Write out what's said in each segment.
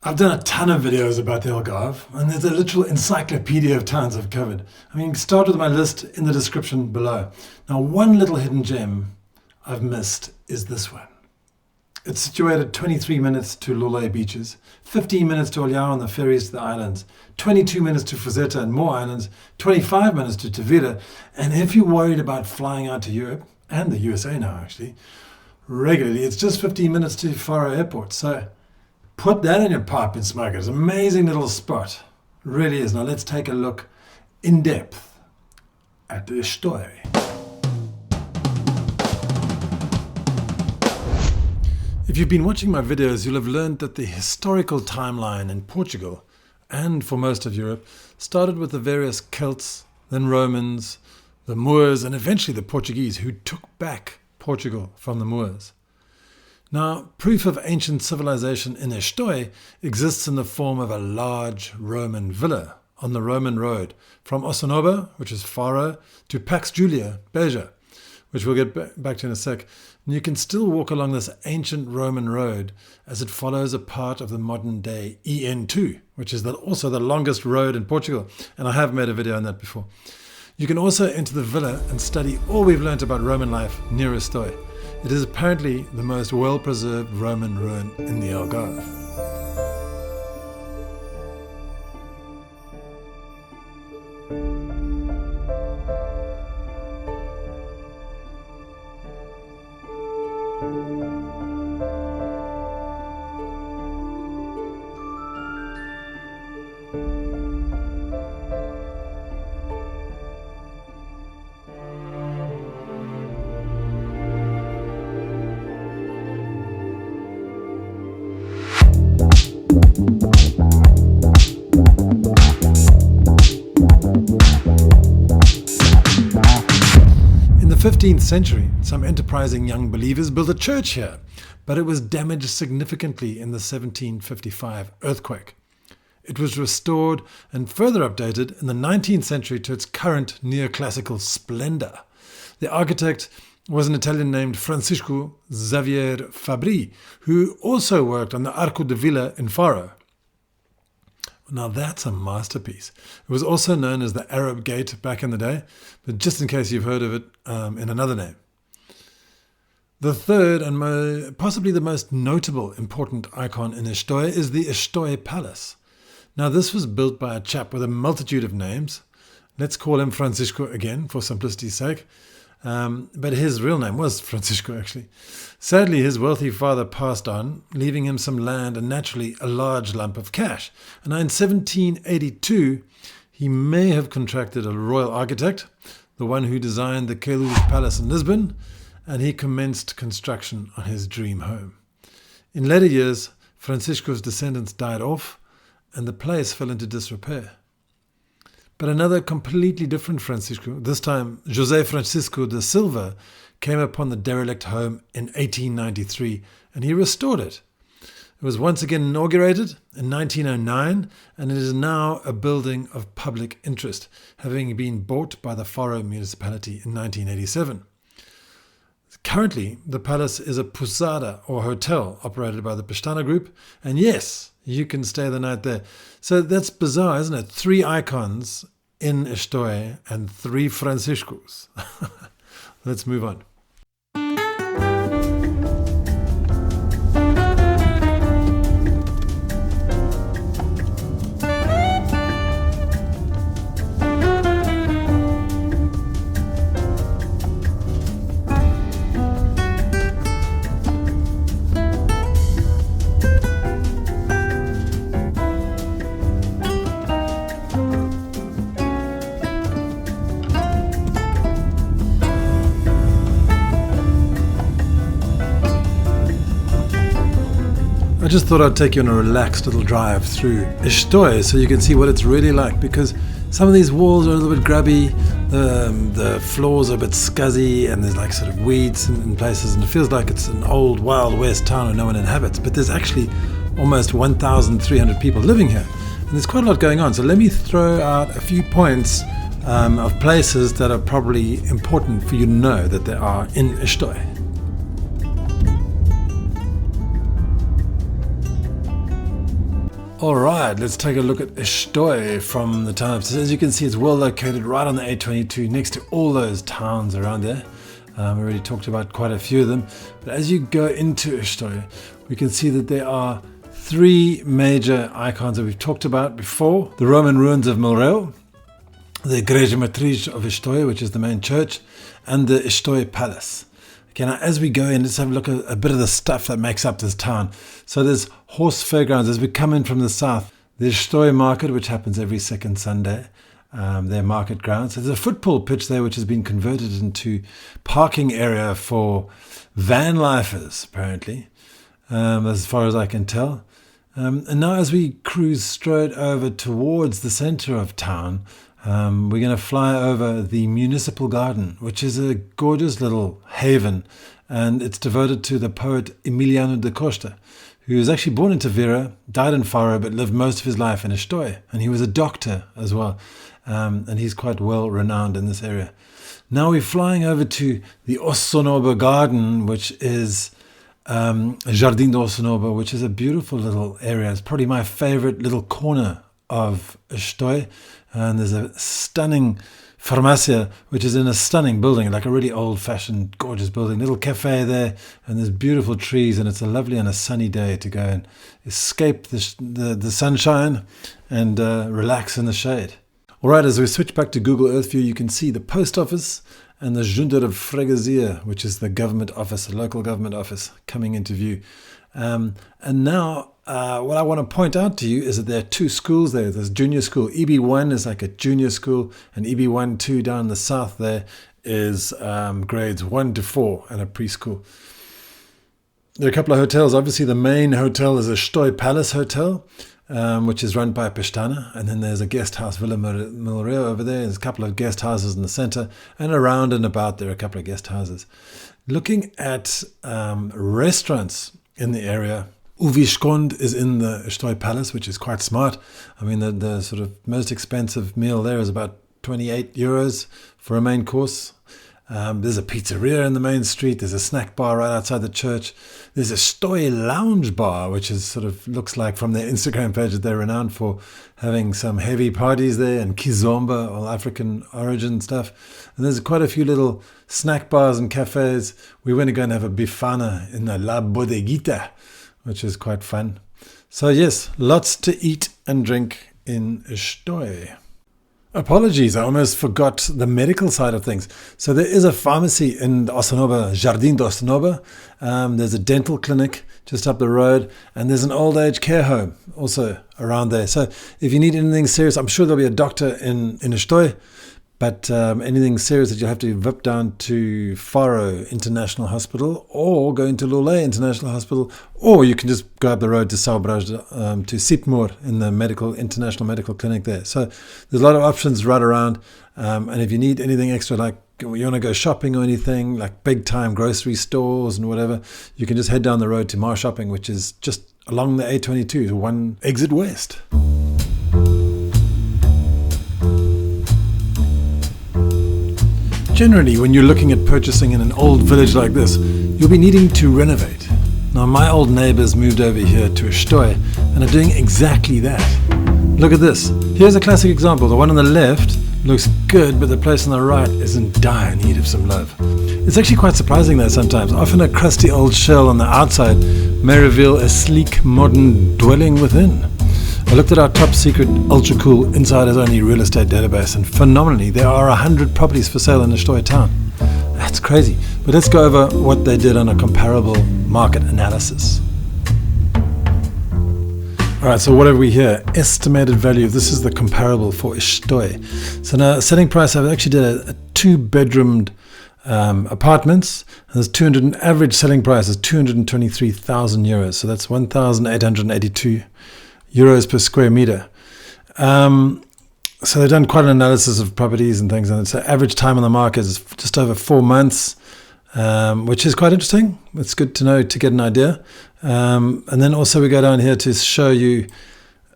I've done a ton of videos about the Algarve, and there's a literal encyclopedia of towns I've covered. I mean, start with my list in the description below. Now, one little hidden gem I've missed is this one. It's situated 23 minutes to Lolé beaches, 15 minutes to Olhão on the ferries to the islands, 22 minutes to Fuzeta and more islands, 25 minutes to Tavira, and if you're worried about flying out to Europe, and the USA now actually, regularly, it's just 15 minutes to Faro Airport. So put that in your pipe and smoke it. It's an amazing little spot. It really is. Now let's take a look in depth at the Estoi. If you've been watching my videos, you'll have learned that the historical timeline in Portugal, and for most of Europe, started with the various Celts, then Romans, the Moors, and eventually the Portuguese, who took back Portugal from the Moors. Now, proof of ancient civilization in Estoi exists in the form of a large Roman villa on the Roman road from Ossonoba, which is Faro, to Pax Julia, Beja, which we'll get back to in a sec. And you can still walk along this ancient Roman road as it follows a part of the modern day EN2, which is also the longest road in Portugal. And I have made a video on that before. You can also enter the villa and study all we've learned about Roman life near Estoi. It is apparently the most well-preserved Roman ruin in the Algarve. In the 15th century, some enterprising young believers built a church here, but it was damaged significantly in the 1755 earthquake. It was restored and further updated in the 19th century to its current neoclassical splendor. The architect was an Italian named Francisco Xavier Fabri, who also worked on the Arco de Villa in Faro. Now that's a masterpiece. It was also known as the Arab Gate back in the day, but just in case you've heard of it in another name. The third and possibly the most notable important icon in Estoi is the Estoi Palace. Now this was built by a chap with a multitude of names. Let's call him Francisco again for simplicity's sake. But his real name was Francisco, actually. Sadly, his wealthy father passed on, leaving him some land and naturally a large lump of cash. And in 1782, he may have contracted a royal architect, the one who designed the Queluz Palace in Lisbon, and he commenced construction on his dream home. In later years, Francisco's descendants died off, and the place fell into disrepair. But another completely different Francisco, this time José Francisco da Silva, came upon the derelict home in 1893 and he restored it. It was once again inaugurated in 1909 and it is now a building of public interest, having been bought by the Faro municipality in 1987. Currently, the palace is a pousada or hotel operated by the Pestana Group, and yes, you can stay the night there. So that's bizarre, isn't it? 3 icons in Estoi and 3 Franciscos. Let's move on. I just thought I'd take you on a relaxed little drive through Estoi so you can see what it's really like, because some of these walls are a little bit grubby, the floors are a bit scuzzy, and there's like sort of weeds in places, and it feels like it's an old Wild West town where no one inhabits, but there's actually almost 1,300 people living here, and there's quite a lot going on. So let me throw out a few points of places that are probably important for you to know that there are in Estoi. All right, let's take a look at Estoi from the town. So as you can see, it's well located right on the A22 next to all those towns around there. We already talked about quite a few of them. But as you go into Estoi, we can see that there are three major icons that we've talked about before. The Roman ruins of Milreu, the Igreja Matriz of Estoi, which is the main church, and the Estoi Palace. Okay, now as we go in, let's have a look at a bit of the stuff that makes up this town. So there's horse fairgrounds. As we come in from the south, there's Estoi Market, which happens every second Sunday. Their market grounds. So there's a football pitch there, which has been converted into parking area for van lifers, apparently, as far as I can tell. And now as we cruise straight over towards the center of town, we're going to fly over the municipal garden, which is a gorgeous little haven, and it's devoted to the poet Emiliano da Costa, who was actually born in Tavira, died in Faro, but lived most of his life in Estoi, and he was a doctor as well, and he's quite well renowned in this area. Now we're flying over to the Ossonoba garden, which is Jardim do Ossonoba, which is a beautiful little area. It's probably my favorite little corner of Estoi. And there's a stunning farmacia, which is in a stunning building, like a really old-fashioned, gorgeous building. Little cafe there, and there's beautiful trees, and it's a lovely and a sunny day to go and escape the sunshine and relax in the shade. All right, as we switch back to Google Earth View, you can see the post office and the Junta of Freguesia, which is the government office, the local government office, coming into view. And now, what I want to point out to you is that there are two schools there. There's junior school. EB1 is like a junior school, and EB1-2 down in the south there is grades 1 to 4 and a preschool. There are a couple of hotels. Obviously, the main hotel is a Estoi Palace Hotel, which is run by Pestana. And then there's a guest house, Villa Milreu, over there. There's a couple of guest houses in the center. And around and about there are a couple of guest houses. Looking at restaurants in the area, Uviskond is in the Estoi Palace, which is quite smart. I mean, the sort of most expensive meal there is about 28 euros for a main course. There's a pizzeria in the main street. There's a snack bar right outside the church. There's a Estoi lounge bar, which is sort of looks like from their Instagram page that they're renowned for having some heavy parties there and kizomba, all African origin stuff. And there's quite a few little snack bars and cafes. We went to go and have a bifana in the La Bodeguita, which is quite fun. So yes, lots to eat and drink in Estoi. Apologies, I almost forgot the medical side of things. So there is a pharmacy in Ossonoba, Jardim do Ossonoba. There's a dental clinic just up the road, and there's an old age care home also around there. So if you need anything serious, I'm sure there'll be a doctor in Estoi. But anything serious that you'll have to whip down to Faro International Hospital or go into Lule International Hospital, or you can just go up the road to Saubraj to Sipmur in the International Medical Clinic there. So there's a lot of options right around. And if you need anything extra, like you want to go shopping or anything, like big time grocery stores and whatever, you can just head down the road to Mar Shopping, which is just along the A22 to one exit west. Generally, when you're looking at purchasing in an old village like this, you'll be needing to renovate. Now, my old neighbors moved over here to Estoi and are doing exactly that. Look at this. Here's a classic example. The one on the left looks good, but the place on the right is in dire need of some love. It's actually quite surprising though sometimes. Often a crusty old shell on the outside may reveal a sleek, modern dwelling within. I looked at our top secret, ultra cool, insiders only real estate database, and phenomenally, there are 100 properties for sale in Estoi town. That's crazy. But let's go over what they did on a comparable market analysis. All right, so what have we here? Estimated value. This is the comparable for Estoi. So now, selling price, I've actually did a two-bedroomed apartments. And there's average selling price is 223,000 euros. So that's 1,882 euros per square meter. So they've done quite an analysis of properties and things, and so average time on the market is just over 4 months, which is quite interesting. It's good to know, to get an idea. And then also we go down here to show you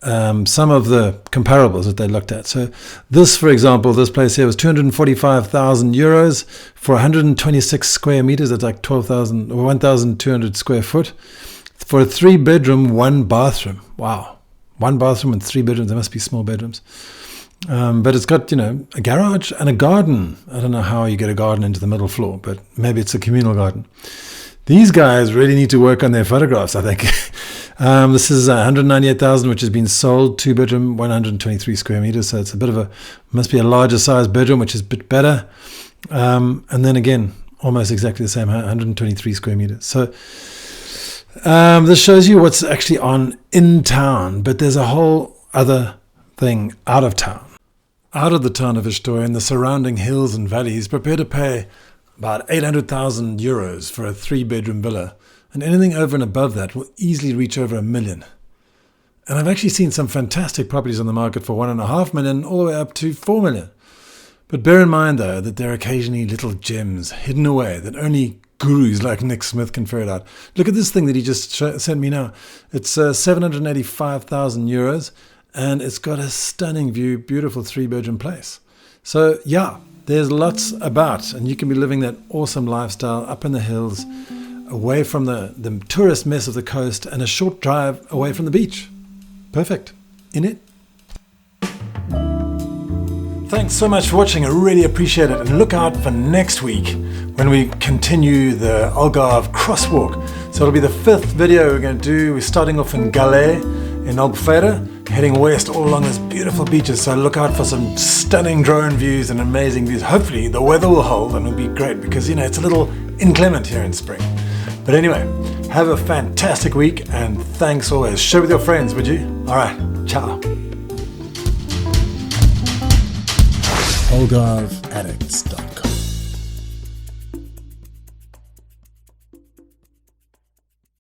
some of the comparables that they looked at. So this, for example, this place here was 245,000 euros for 126 square meters. That's like 12,000 or 1,200 square foot for a 3-bedroom, 1 bathroom. Wow. 1 bathroom and 3 bedrooms. They must be small bedrooms. But it's got, a garage and a garden. I don't know how you get a garden into the middle floor, but maybe it's a communal garden. These guys really need to work on their photographs, I think. This is 198,000, which has been sold, 2-bedroom, 123 square meters. So it's must be a larger size bedroom, which is a bit better. And then again, almost exactly the same, 123 square meters. So this shows you what's actually on in town, but there's a whole other thing out of town. Out of the town of Estoi and the surrounding hills and valleys, prepare to pay about 800,000 euros for a 3-bedroom villa, and anything over and above that will easily reach over $1 million. And I've actually seen some fantastic properties on the market for $1.5 million all the way up to $4 million. But bear in mind though that there are occasionally little gems hidden away that only gurus like Nick Smith can ferret out. Look at this thing that he just sent me now. It's 785,000 euros, and it's got a stunning view, beautiful 3-bedroom place. So yeah, there's lots about, and you can be living that awesome lifestyle up in the hills, away from the tourist mess of the coast, and a short drive away from the beach. Perfect. In it? Thanks so much for watching. I really appreciate it. And look out for next week when we continue the Algarve crosswalk. So it'll be the 5th video we're going to do. We're starting off in Galé in Albufeira, heading west all along these beautiful beaches. So look out for some stunning drone views and amazing views. Hopefully the weather will hold and it'll be great because, it's a little inclement here in spring. But anyway, have a fantastic week and thanks always. Share with your friends, would you? All right, ciao. AlgarveAddicts.com